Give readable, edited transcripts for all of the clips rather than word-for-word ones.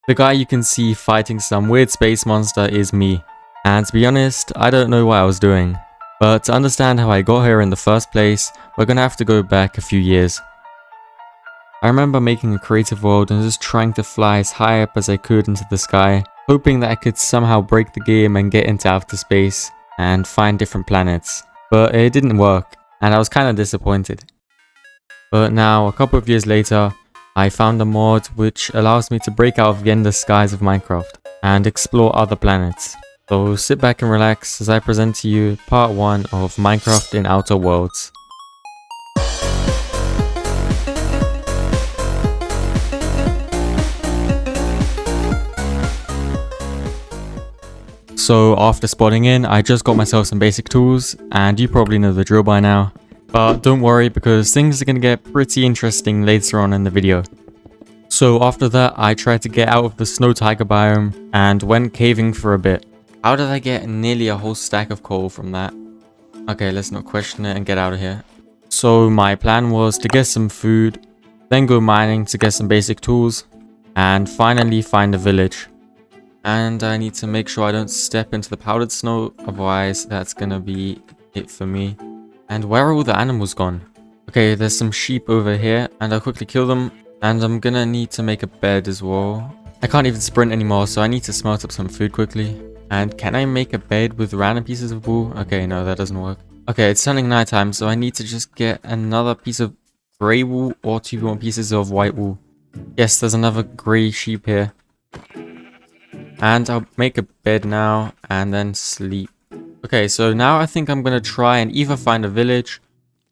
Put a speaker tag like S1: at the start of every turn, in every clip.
S1: The guy you can see fighting some weird space monster is me. And to be honest, I don't know what I was doing. But to understand how I got here in the first place, we're gonna have to go back a few years. I remember making a creative world and just trying to fly as high up as I could into the sky, hoping that I could somehow break the game and get into outer space and find different planets. But it didn't work, and I was kinda disappointed. But now, a couple of years later, I found a mod which allows me to break out of the endless skies of Minecraft and explore other planets. So sit back and relax as I present to you part 1 of Minecraft in Outer Worlds. So after spawning in, I just got myself some basic tools, and you probably know the drill by now. But don't worry, because things are going to get pretty interesting later on in the video. So after that, I tried to get out of the snow tiger biome and went caving for a bit. How did I get nearly a whole stack of coal from that? Okay, let's not question it and get out of here. So my plan was to get some food, then go mining to get some basic tools, and finally find a village. And I need to make sure I don't step into the powdered snow, otherwise that's gonna be it for me. And where are all the animals gone? Okay, there's some sheep over here, and I'll quickly kill them. And I'm gonna need to make a bed as well. I can't even sprint anymore, so I need to smelt up some food quickly. And can I make a bed with random pieces of wool? Okay, no, that doesn't work. Okay, it's turning nighttime, so I need to just get another piece of grey wool or 2 more pieces of white wool. Yes, there's another grey sheep here. And I'll make a bed now and then sleep. Okay, so now I think I'm gonna try and either find a village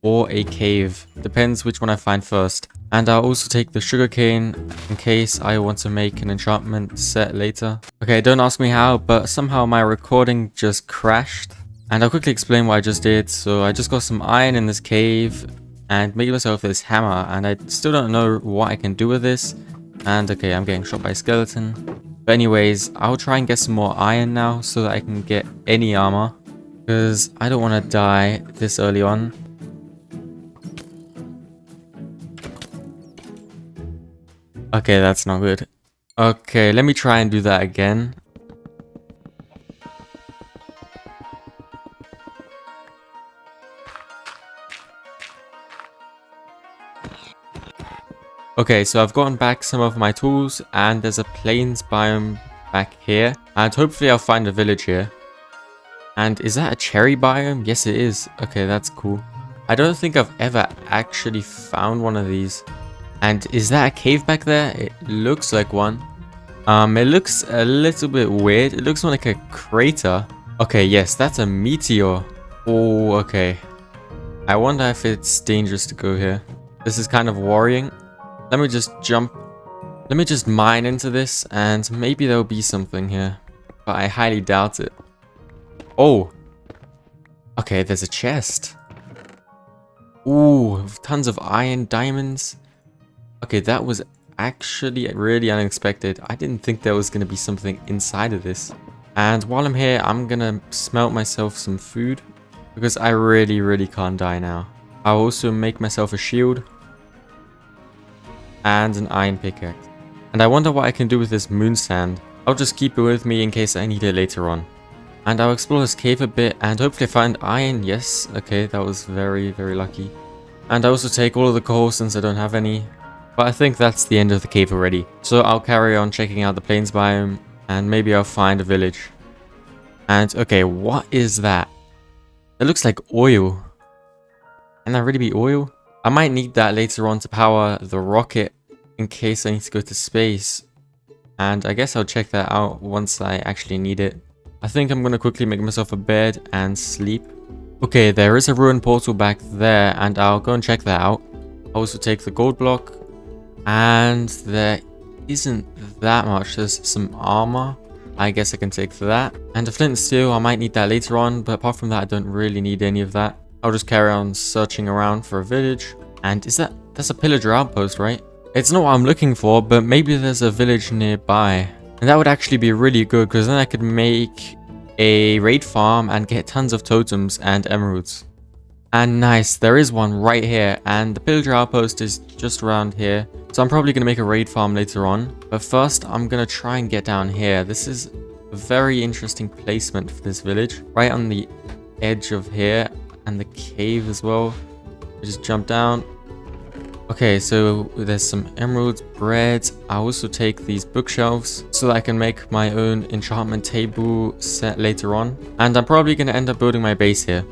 S1: or a cave. Depends which one I find first. And I'll also take the sugarcane in case I want to make an enchantment set later. Okay, don't ask me how, but somehow my recording just crashed. And I'll quickly explain what I just did. So I just got some iron in this cave and made myself this hammer. And I still don't know what I can do with this. And okay, I'm getting shot by a skeleton. But anyways, I'll try and get some more iron now so that I can get any armor. Because I don't want to die this early on. Okay, that's not good. Okay, let me try and do that again. Okay, so I've gotten back some of my tools and there's a plains biome back here. And hopefully I'll find a village here. And is that a cherry biome? Yes, it is. Okay, that's cool. I don't think I've ever actually found one of these. And is that a cave back there? It looks like one. It looks a little bit weird. It looks more like a crater. Okay, yes, that's a meteor. Oh, okay. I wonder if it's dangerous to go here. This is kind of worrying. Let me just jump. Let me just mine into this and maybe there'll be something here. But I highly doubt it. Oh. Okay, there's a chest. Ooh, tons of iron, diamonds. Okay, that was actually really unexpected. I didn't think there was going to be something inside of this. And while I'm here, I'm going to smelt myself some food. Because I really can't die now. I'll also make myself a shield. And an iron pickaxe. And I wonder what I can do with this moon sand. I'll just keep it with me in case I need it later on. And I'll explore this cave a bit and hopefully find iron. Yes, okay, that was very lucky. And I also take all of the coal since I don't have any. But I think that's the end of the cave already. So I'll carry on checking out the plains biome and maybe I'll find a village. And okay, what is that? It looks like oil. Can that really be oil? I might need that later on to power the rocket in case I need to go to space. And I guess I'll check that out once I actually need it. I think I'm going to quickly make myself a bed and sleep. Okay, there is a ruined portal back there and I'll go and check that out. I'll also take the gold block. And there isn't that much. There's some armor. I guess I can take that. And a flint and steel, I might need that later on. But apart from that, I don't really need any of that. I'll just carry on searching around for a village. And that's a pillager outpost, right? It's not what I'm looking for, but maybe there's a village nearby. And that would actually be really good, because then I could make a raid farm and get tons of totems and emeralds. And nice, there is one right here, and the pillager outpost is just around here. So I'm probably going to make a raid farm later on. But first, I'm going to try and get down here. This is a very interesting placement for this village. Right on the edge of here, and the cave as well. Just jump down. Okay, so there's some emeralds, bread. I'll also take these bookshelves so that I can make my own enchantment table set later on. And I'm probably going to end up building my base here.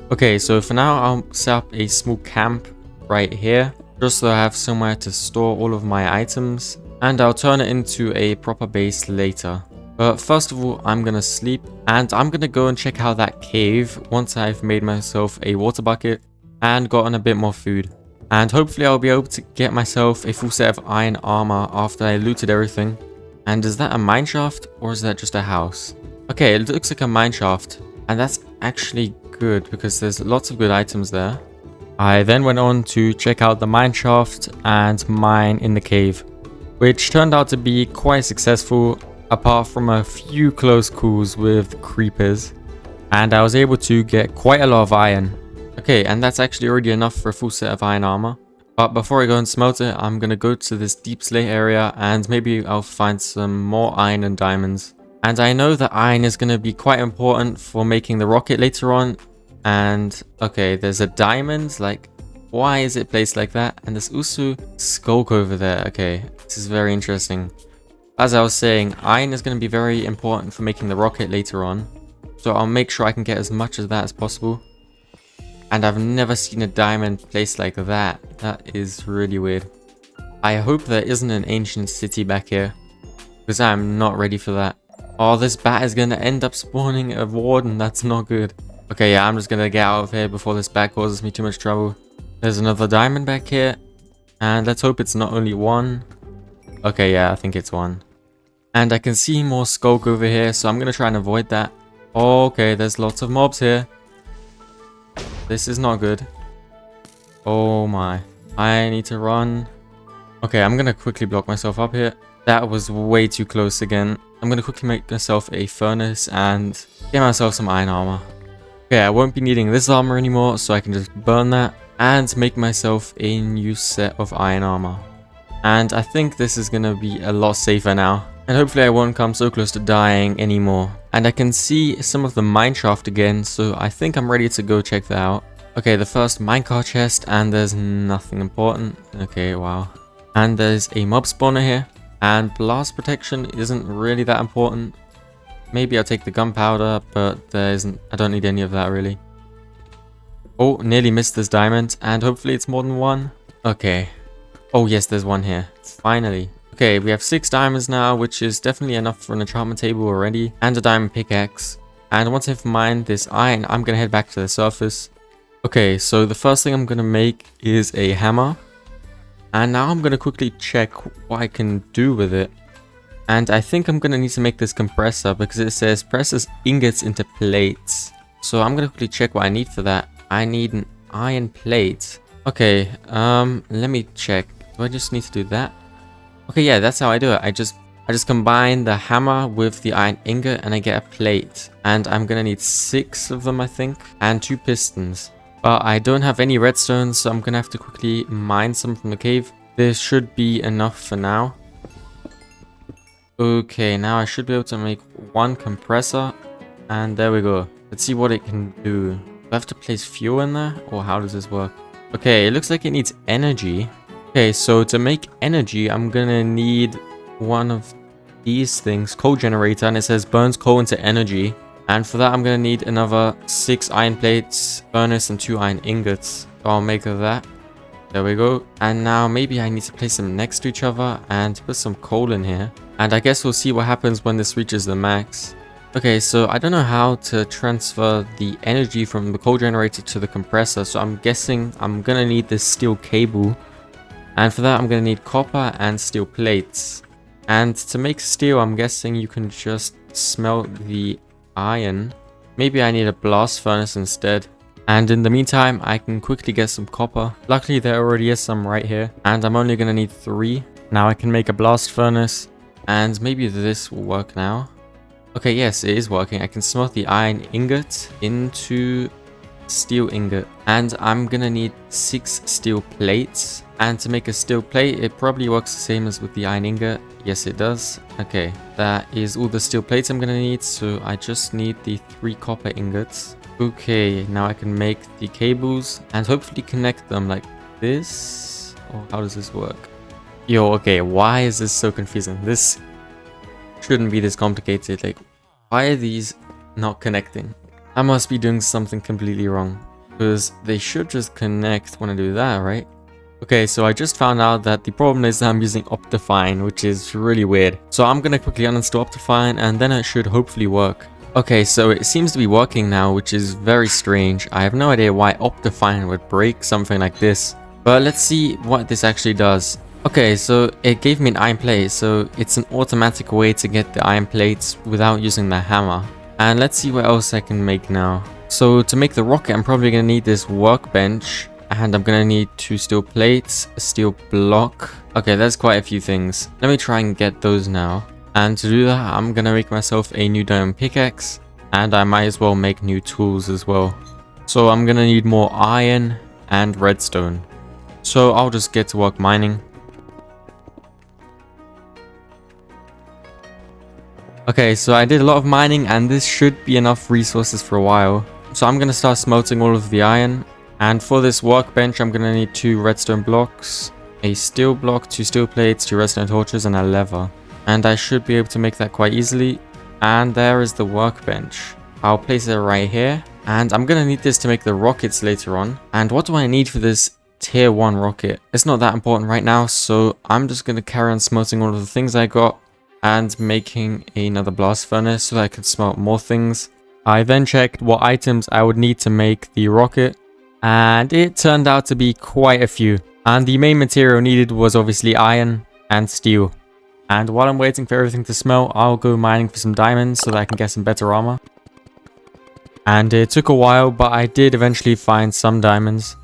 S1: Okay, so for now, I'll set up a small camp right here, just so I have somewhere to store all of my items, and I'll turn it into a proper base later. But first of all, I'm gonna sleep, and I'm gonna go and check out that cave once I've made myself a water bucket and gotten a bit more food. And hopefully I'll be able to get myself a full set of iron armor after I looted everything. And is that a mineshaft, or is that just a house? Okay, it looks like a mineshaft, and that's actually good because there's lots of good items there. I then went on to check out the mine shaft and mine in the cave, which turned out to be quite successful apart from a few close calls with creepers, and I was able to get quite a lot of iron. Okay, and that's actually already enough for a full set of iron armor. But before I go and smelt it, I'm gonna go to this deep slate area and maybe I'll find some more iron and diamonds. And I know that iron is going to be quite important for making the rocket later on. And okay, there's a diamond. Like, why is it placed like that? And there's also skulk over there. Okay, this is very interesting. As I was saying, iron is going to be very important for making the rocket later on. So I'll make sure I can get as much of that as possible. And I've never seen a diamond placed like that. That is really weird. I hope there isn't an ancient city back here, because I'm not ready for that. Oh, this bat is going to end up spawning a warden. That's not good. Okay, yeah, I'm just going to get out of here before this bat causes me too much trouble. There's another diamond back here. And let's hope it's not only one. Okay, yeah, I think it's one. And I can see more skulk over here, so I'm going to try and avoid that. Okay, there's lots of mobs here. This is not good. Oh my. I need to run. Okay, I'm going to quickly block myself up here. That was way too close again. I'm going to quickly make myself a furnace and get myself some iron armor. Okay, I won't be needing this armor anymore, so I can just burn that and make myself a new set of iron armor. And I think this is going to be a lot safer now. And hopefully I won't come so close to dying anymore. And I can see some of the mineshaft again, so I think I'm ready to go check that out. Okay, the first minecart chest, and there's nothing important. Okay, wow. And there's a mob spawner here. And blast protection isn't really that important. Maybe I'll take the gunpowder, but there isn't. I don't need any of that really. Oh, nearly missed this diamond, and hopefully it's more than one. Okay. Oh yes, there's one here. Finally. Okay, we have 6 diamonds now, which is definitely enough for an enchantment table already, and a diamond pickaxe. And once I've mined this iron, I'm gonna head back to the surface. Okay, so the first thing I'm gonna make is a hammer. And now I'm going to quickly check what I can do with it. And I think I'm going to need to make this compressor because it says presses ingots into plates. So I'm going to quickly check what I need for that. I need an iron plate. Okay, let me check. Do I just need to do that? Okay, yeah, that's how I do it. I just combine the hammer with the iron ingot and I get a plate. And I'm going to need 6 of them, I think, and 2 pistons. But I don't have any redstone, so I'm gonna have to quickly mine some from the cave. This should be enough for now. Okay, now I should be able to make 1 compressor. And there we go. Let's see what it can do. Do I have to place fuel in there? Or how does this work? Okay, it looks like it needs energy. Okay, so to make energy, I'm gonna need one of these things. Coal generator, and it says burns coal into energy. And for that, I'm going to need another 6 iron plates, furnace, and 2 iron ingots. So I'll make that. There we go. And now maybe I need to place them next to each other and put some coal in here. And I guess we'll see what happens when this reaches the max. Okay, so I don't know how to transfer the energy from the coal generator to the compressor. So I'm guessing I'm going to need this steel cable. And for that, I'm going to need copper and steel plates. And to make steel, I'm guessing you can just smelt the iron. Maybe I need a blast furnace instead. And in the meantime, I can quickly get some copper. Luckily, there already is some right here. And I'm only going to need 3. Now I can make a blast furnace. And maybe this will work now. Okay, yes, it is working. I can smelt the iron ingot into steel ingot. And I'm gonna need 6 steel plates. And to make a steel plate, it probably works the same as with the iron ingot. Yes, it does. Okay, that is all the steel plates I'm gonna need. So I just need the 3 copper ingots. Okay, now I can make the cables and hopefully connect them like this. Or how does this work? Yo, okay, why is this so confusing? This shouldn't be this complicated. Like, why are these not connecting? I must be doing something completely wrong, because they should just connect when I do that, right? Okay, so I just found out that the problem is that I'm using Optifine, which is really weird. So I'm gonna quickly uninstall Optifine and then it should hopefully work. Okay, so it seems to be working now, which is very strange. I have no idea why Optifine would break something like this, but let's see what this actually does. Okay, so it gave me an iron plate, so it's an automatic way to get the iron plates without using the hammer. And let's see what else I can make now. So to make the rocket, I'm probably going to need this workbench, and I'm going to need 2 steel plates, a steel block. Okay, there's quite a few things. Let me try and get those now. And to do that, I'm going to make myself a new diamond pickaxe, and I might as well make new tools as well. So I'm going to need more iron and redstone. So I'll just get to work mining. Okay, so I did a lot of mining and this should be enough resources for a while. So I'm going to start smelting all of the iron. And for this workbench, I'm going to need 2 redstone blocks, a steel block, 2 steel plates, 2 redstone torches, and a lever. And I should be able to make that quite easily. And there is the workbench. I'll place it right here. And I'm going to need this to make the rockets later on. And what do I need for this tier 1 rocket? It's not that important right now, so I'm just going to carry on smelting all of the things I got and making another blast furnace so that I could smelt more things. I then checked what items I would need to make the rocket, and it turned out to be quite a few. And the main material needed was obviously iron and steel. And while I'm waiting for everything to smelt, I'll go mining for some diamonds so that I can get some better armor. And it took a while, but I did eventually find some diamonds.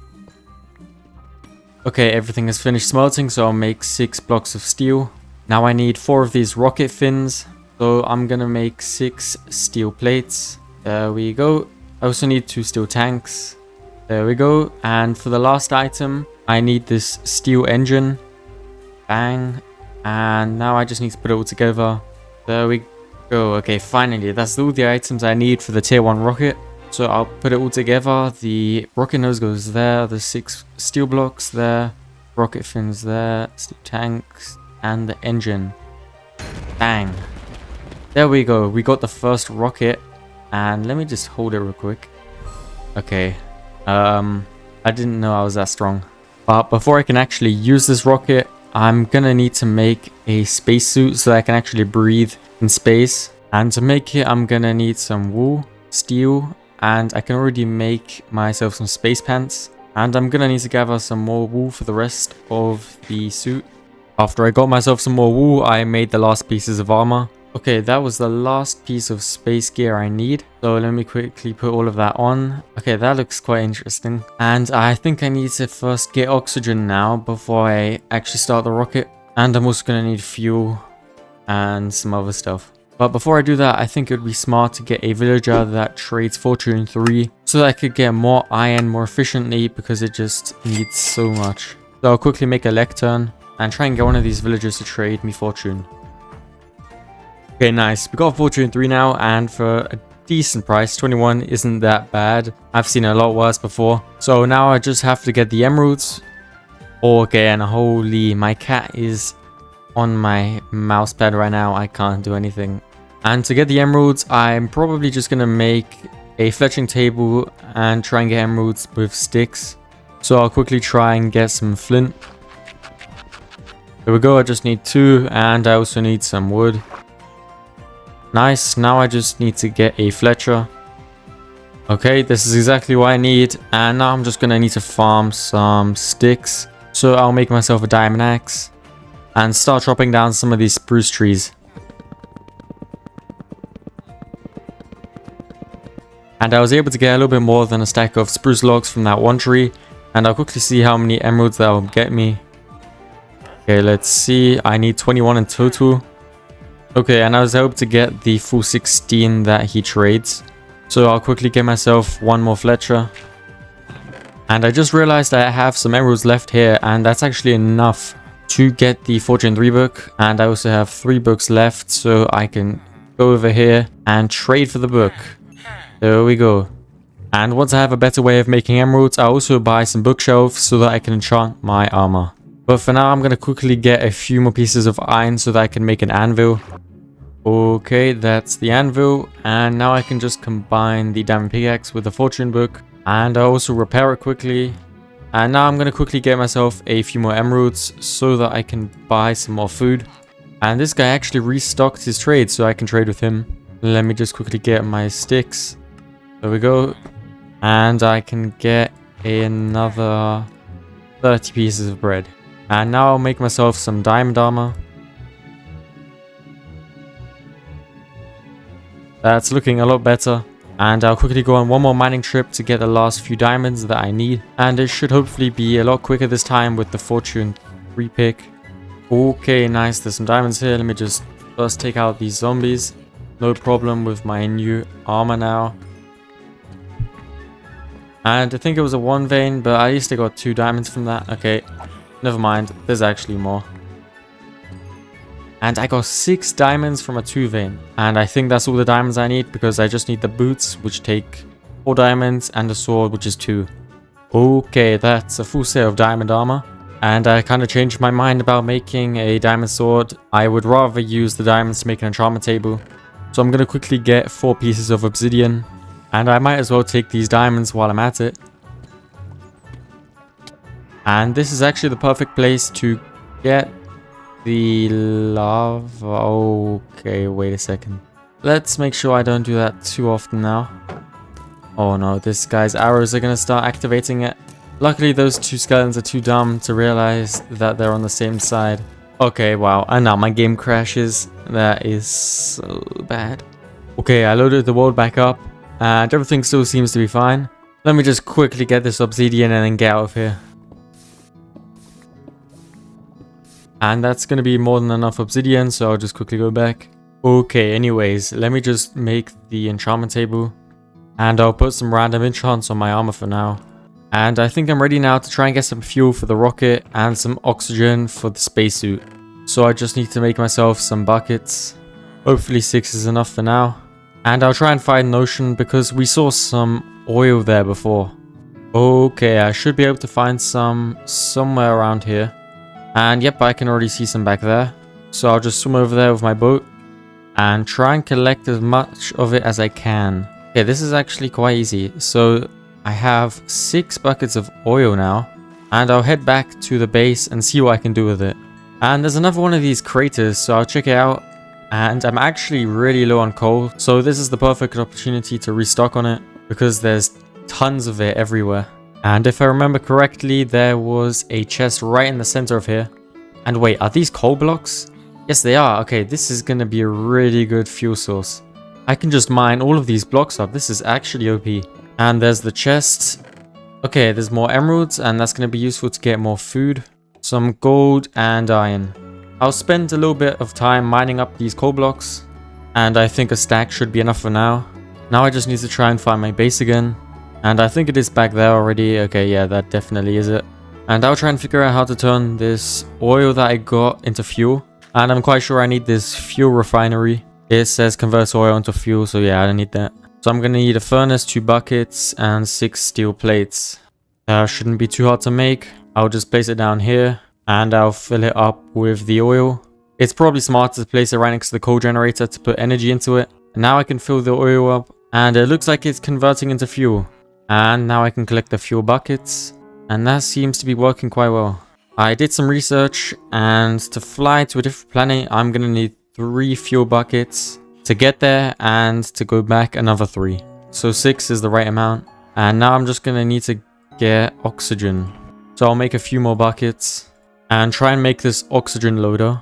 S1: Okay, everything is finished smelting, so I'll make 6 blocks of steel. Now I need 4 of these rocket fins, so I'm gonna make 6 steel plates. There we go. I also need 2 steel tanks. There we go. And for the last item, I need this steel engine. Bang. And now I just need to put it all together. There we go. Okay, finally, that's all the items I need for the tier 1 rocket. So I'll put it all together. The rocket nose goes there, the 6 steel blocks there, rocket fins there, steel tanks, and the engine. Bang. There we go. We got the first rocket. And let me just hold it real quick. Okay. I didn't know I was that strong. But before I can actually use this rocket, I'm gonna need to make a spacesuit so that I can actually breathe in space. And to make it, I'm gonna need some wool, steel, and I can already make myself some space pants. And I'm gonna need to gather some more wool for the rest of the suit. After I got myself some more wool, I made the last pieces of armor. Okay, that was the last piece of space gear I need. So let me quickly put all of that on. Okay, that looks quite interesting. And I think I need to first get oxygen now before I actually start the rocket. And I'm also going to need fuel and some other stuff. But before I do that, I think it would be smart to get a villager that trades Fortune 3 so that I could get more iron more efficiently because it just needs so much. So I'll quickly make a lectern and try and get one of these villagers to trade me Fortune. Okay, nice. We got Fortune 3 now, and for a decent price, 21 isn't that bad. I've seen a lot worse before. So now I just have to get the emeralds. Okay, and holy, my cat is on my mouse pad right now. I can't do anything. And to get the emeralds, I'm probably just going to make a fletching table and try and get emeralds with sticks. So I'll quickly try and get some flint. There we go, I just need 2, and I also need some wood. Nice, now I just need to get a Fletcher. Okay, this is exactly what I need. And now I'm just going to need to farm some sticks. So I'll make myself a diamond axe and start chopping down some of these spruce trees. And I was able to get a little bit more than a stack of spruce logs from that one tree. And I'll quickly see how many emeralds that will get me. Okay, let's see. I need 21 in total. Okay, and I was able to get the full 16 that he trades. So I'll quickly get myself one more Fletcher. And I just realized I have some emeralds left here, and that's actually enough to get the Fortune 3 book. And I also have 3 books left, so I can go over here and trade for the book. There we go. And once I have a better way of making emeralds, I'll also buy some bookshelves so that I can enchant my armor. But for now, I'm going to quickly get a few more pieces of iron so that I can make an anvil. Okay, that's the anvil. And now I can just combine the diamond pickaxe with the fortune book. And I'll also repair it quickly. And now I'm going to quickly get myself a few more emeralds so that I can buy some more food. And this guy actually restocked his trade, so I can trade with him. Let me just quickly get my sticks. There we go. And I can get another 30 pieces of bread. And now I'll make myself some diamond armor. That's looking a lot better. And I'll quickly go on one more mining trip to get the last few diamonds that I need. And it should hopefully be a lot quicker this time with the Fortune 3 pick. Okay, nice. There's some diamonds here. Let me just first take out these zombies. No problem with my new armor now. And I think it was a 1 vein, but at least I got 2 diamonds from that. Okay, never mind. There's actually more. And I got 6 diamonds from a 2 vein. And I think that's all the diamonds I need, because I just need the boots, which take 4 diamonds, and the sword, which is 2. Okay, that's a full set of diamond armor. And I kind of changed my mind about making a diamond sword. I would rather use the diamonds to make an enchantment table. So I'm going to quickly get 4 pieces of obsidian. And I might as well take these diamonds while I'm at it. And this is actually the perfect place to get the lava. Okay, wait a second. Let's make sure I don't do that too often now. Oh no, this guy's arrows are going to start activating it. Luckily, those 2 skeletons are too dumb to realize that they're on the same side. Okay, wow. And now my game crashes. That is so bad. Okay, I loaded the world back up. And everything still seems to be fine. Let me just quickly get this obsidian and then get out of here. And that's going to be more than enough obsidian, so I'll just quickly go back. Okay, anyways, let me just make the enchantment table. And I'll put some random enchants on my armor for now. And I think I'm ready now to try and get some fuel for the rocket and some oxygen for the spacesuit. So I just need to make myself some buckets. Hopefully 6 is enough for now. And I'll try and find an ocean because we saw some oil there before. Okay, I should be able to find some somewhere around here. And yep, I can already see some back there. So I'll just swim over there with my boat and try and collect as much of it as I can. Okay, this is actually quite easy. So I have 6 buckets of oil now. And I'll head back to the base and see what I can do with it. And there's another one of these craters, so I'll check it out. And I'm actually really low on coal, so this is the perfect opportunity to restock on it, because there's tons of it everywhere. And if I remember correctly, there was a chest right in the center of here. And wait, are these coal blocks? Yes, they are. Okay, this is going to be a really good fuel source. I can just mine all of these blocks up. This is actually OP. And there's the chest. Okay, there's more emeralds, and that's going to be useful to get more food. Some gold and iron. I'll spend a little bit of time mining up these coal blocks, and I think a stack should be enough for now. Now I just need to try and find my base again, and I think it is back there already. Okay, yeah, that definitely is it. And I'll try and figure out how to turn this oil that I got into fuel, and I'm quite sure I need this fuel refinery. It says convert oil into fuel, so yeah, I don't need that. So I'm gonna need a furnace, 2 buckets, and 6 steel plates. That shouldn't be too hard to make. I'll just place it down here. And I'll fill it up with the oil. It's probably smarter to place it right next to the coal generator to put energy into it. And now I can fill the oil up. And it looks like it's converting into fuel. And now I can collect the fuel buckets. And that seems to be working quite well. I did some research. And to fly to a different planet, I'm going to need 3 fuel buckets to get there. And to go back another 3. So 6 is the right amount. And now I'm just going to need to get oxygen. So I'll make a few more buckets. And try and make this oxygen loader.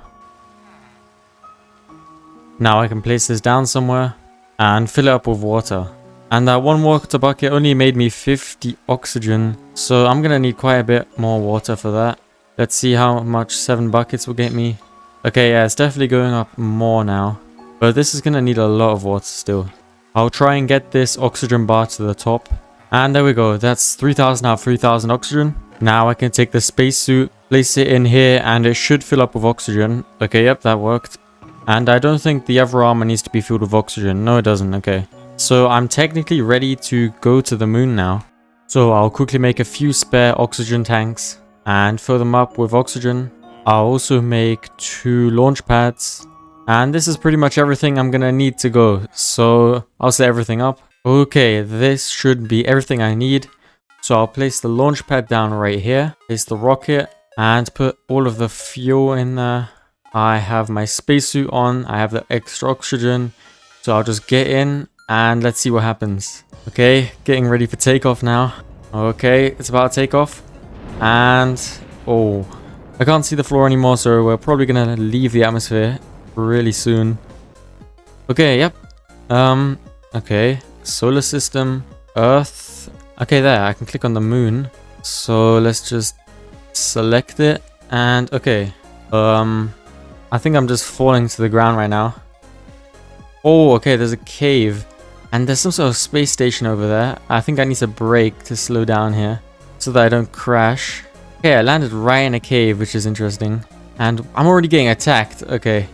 S1: Now I can place this down somewhere and fill it up with water. And that 1 water bucket only made me 50 oxygen. So I'm going to need quite a bit more water for that. Let's see how much 7 buckets will get me. Okay, yeah, it's definitely going up more now. But this is going to need a lot of water still. I'll try and get this oxygen bar to the top. And there we go. That's 3000 out of 3000 oxygen. Now I can take the spacesuit, place it in here, and it should fill up with oxygen. Okay, yep, that worked. And I don't think the other armor needs to be filled with oxygen. No, it doesn't. Okay. So I'm technically ready to go to the moon now. So I'll quickly make a few spare oxygen tanks and fill them up with oxygen. I'll also make 2 launch pads. And this is pretty much everything I'm gonna need to go. So I'll set everything up. Okay, this should be everything I need. So I'll place the launch pad down right here. Place the rocket and put all of the fuel in there. I have my spacesuit on. I have the extra oxygen. So I'll just get in and let's see what happens. Okay, getting ready for takeoff now. Okay, it's about to take off. And, oh, I can't see the floor anymore, so we're probably gonna leave the atmosphere really soon. Okay, yep. Okay, solar system, Earth. Okay, there, I can click on the moon. So let's just select it. And, okay, I think I'm just falling to the ground right now. Oh, okay, there's a cave. And there's some sort of space station over there. I think I need to brake to slow down here so that I don't crash. Okay, I landed right in a cave, which is interesting. And I'm already getting attacked. Okay.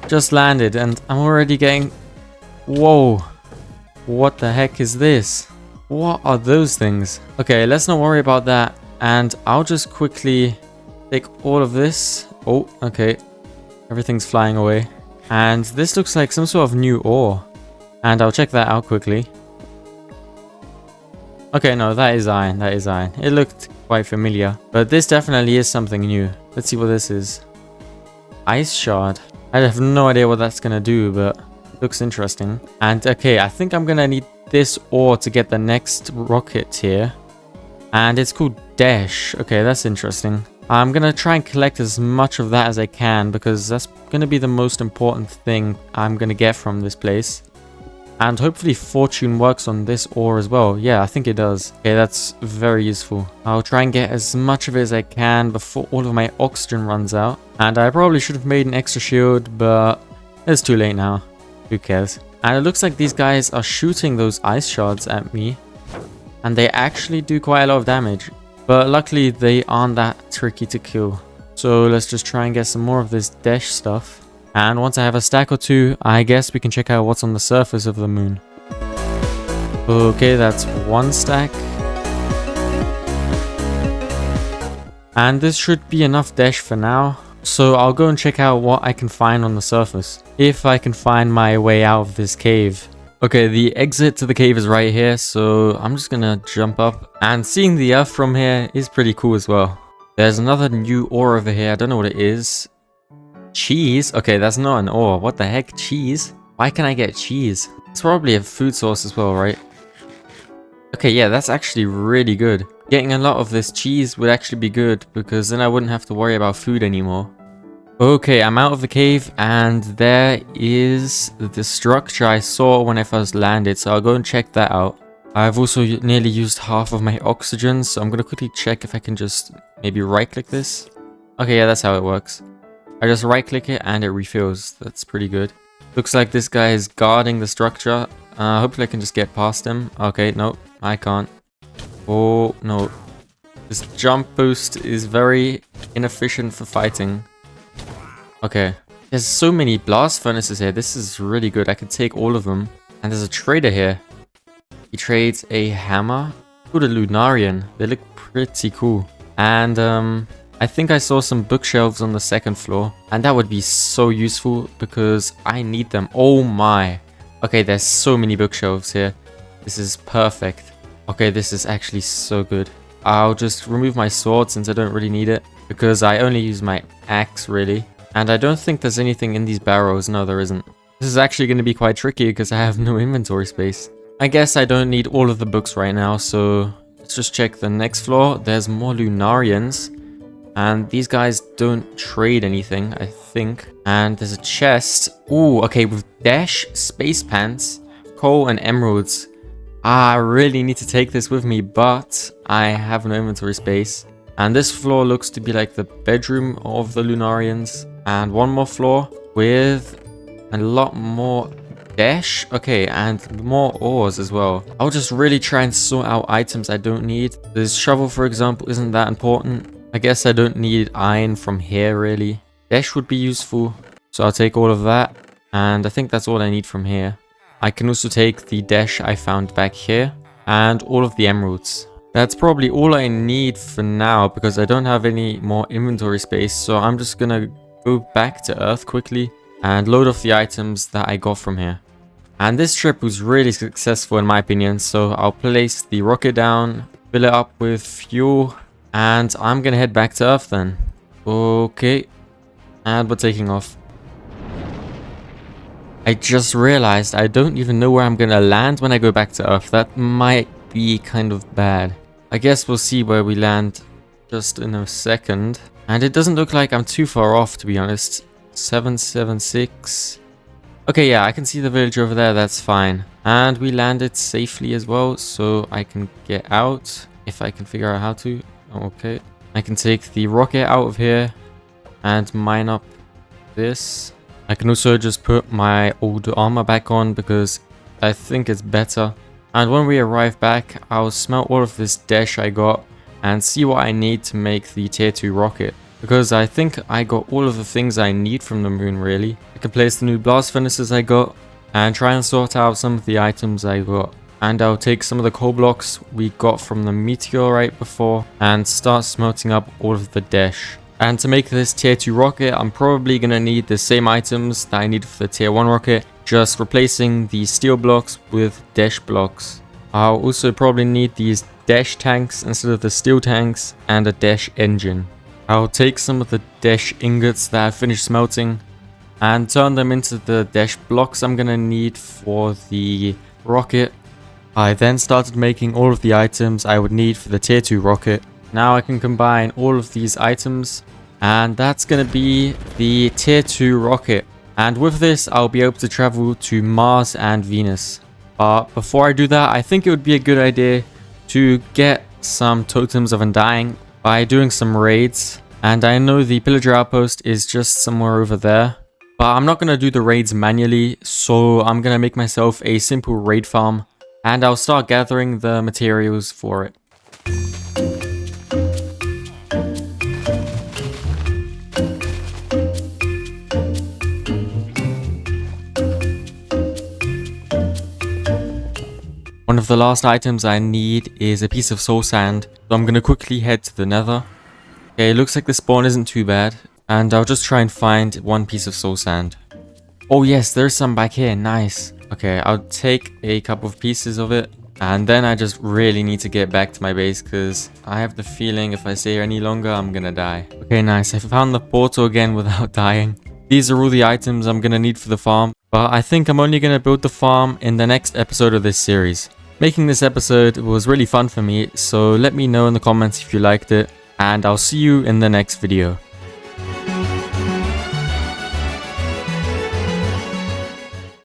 S1: Just landed and I'm already getting... Whoa. What the heck is this? What are those things? Okay, let's not worry about that. And I'll just quickly take all of this. Oh, okay. Everything's flying away. And this looks like some sort of new ore. And I'll check that out quickly. Okay, no, that is iron. That is iron. It looked quite familiar. But this definitely is something new. Let's see what this is. Ice shard. I have no idea what that's going to do, but it looks interesting. And okay, I think I'm going to need this ore to get the next rocket here. And it's called Dash. Okay, that's interesting. I'm going to try and collect as much of that as I can because that's going to be the most important thing I'm going to get from this place. And hopefully fortune works on this ore as well. Yeah, I think it does. Okay, that's very useful. I'll try and get as much of it as I can before all of my oxygen runs out. And I probably should have made an extra shield, but it's too late now. Who cares? And it looks like these guys are shooting those ice shards at me. And they actually do quite a lot of damage. But luckily, they aren't that tricky to kill. So let's just try and get some more of this Dash stuff. And once I have a stack or 2, I guess we can check out what's on the surface of the moon. Okay, that's 1 stack. And this should be enough Dash for now. So I'll go and check out what I can find on the surface. If I can find my way out of this cave. Okay, the exit to the cave is right here, so I'm just gonna jump up. And seeing the earth from here is pretty cool as well. There's another new ore over here, I don't know what it is. Cheese? Okay, that's not an ore. What the heck? Cheese? Why can I get cheese? It's probably a food source as well, right? Okay, yeah, that's actually really good. Getting a lot of this cheese would actually be good because then I wouldn't have to worry about food anymore. Okay, I'm out of the cave and there is the structure I saw when I first landed, so I'll go and check that out. I've also nearly used half of my oxygen, so I'm gonna quickly check if I can just maybe right-click this. Okay, yeah, that's how it works. I just right-click it and it refills. That's pretty good. Looks like this guy is guarding the structure. Hopefully I can just get past him. Okay, no, I can't. Oh, no. This jump boost is very inefficient for fighting. Okay. There's so many blast furnaces here. This is really good. I can take all of them. And there's a trader here. He trades a hammer. Ooh, the Lunarian. They look pretty cool. And, I think I saw some bookshelves on the 2nd floor. And that would be so useful because I need them. Oh my. Okay, there's so many bookshelves here. This is perfect. Okay, this is actually so good. I'll just remove my sword since I don't really need it. Because I only use my axe, really. And I don't think there's anything in these barrels. No, there isn't. This is actually going to be quite tricky because I have no inventory space. I guess I don't need all of the books right now. So let's just check the next floor. There's more Lunarians. And these guys don't trade anything, I think. And there's a chest. Ooh, okay, with Dash, Space Pants, Coal, and Emeralds. I really need to take this with me, but I have no inventory space. And this floor looks to be like the bedroom of the Lunarians. And one more floor with a lot more dash. Okay, and more ores as well. I'll just really try and sort out items I don't need. This shovel, for example, isn't that important. I guess I don't need iron from here, really. Dash would be useful, so I'll take all of that. And I think that's all I need from here. I can also take the dash I found back here and all of the emeralds. That's probably all I need for now because I don't have any more inventory space. So I'm just gonna go back to Earth quickly and load off the items that I got from here. And this trip was really successful in my opinion. So I'll place the rocket down, fill it up with fuel, and I'm gonna head back to Earth then. Okay, and we're taking off. I just realized I don't even know where I'm gonna land when I go back to Earth. That might be kind of bad. I guess we'll see where we land just in a second. And it doesn't look like I'm too far off, to be honest. 776. Okay, yeah, I can see the village over there. That's fine. And we landed safely as well, so I can get out if I can figure out how to. Okay. I can take the rocket out of here and mine up this. I can also just put my old armor back on because I think it's better. And when we arrive back, I'll smelt all of this dash I got and see what I need to make the tier 2 rocket. Because I think I got all of the things I need from the moon really. I can place the new blast furnaces I got and try and sort out some of the items I got. And I'll take some of the coal blocks we got from the meteorite before and start smelting up all of the dash. And to make this tier 2 rocket, I'm probably going to need the same items that I need for the tier 1 rocket, just replacing the steel blocks with dash blocks. I'll also probably need these dash tanks instead of the steel tanks and a dash engine. I'll take some of the dash ingots that I finished smelting and turn them into the dash blocks I'm going to need for the rocket. I then started making all of the items I would need for the tier 2 rocket. Now I can combine all of these items and that's going to be the tier 2 rocket. And with this I'll be able to travel to Mars and Venus. But before I do that, I think it would be a good idea to get some totems of undying by doing some raids. And I know the pillager outpost is just somewhere over there. But I'm not going to do the raids manually, so I'm going to make myself a simple raid farm. And I'll start gathering the materials for it. One of the last items I need is a piece of soul sand, so I'm going to quickly head to the nether. Okay, it looks like the spawn isn't too bad, and I'll just try and find one piece of soul sand. Oh yes, there's some back here, nice. Okay, I'll take a couple of pieces of it, and then I just really need to get back to my base, because I have the feeling if I stay here any longer, I'm going to die. Okay, nice, I found the portal again without dying. These are all the items I'm going to need for the farm, but I think I'm only going to build the farm in the next episode of this series. Making this episode was really fun for me, so let me know in the comments if you liked it, and I'll see you in the next video.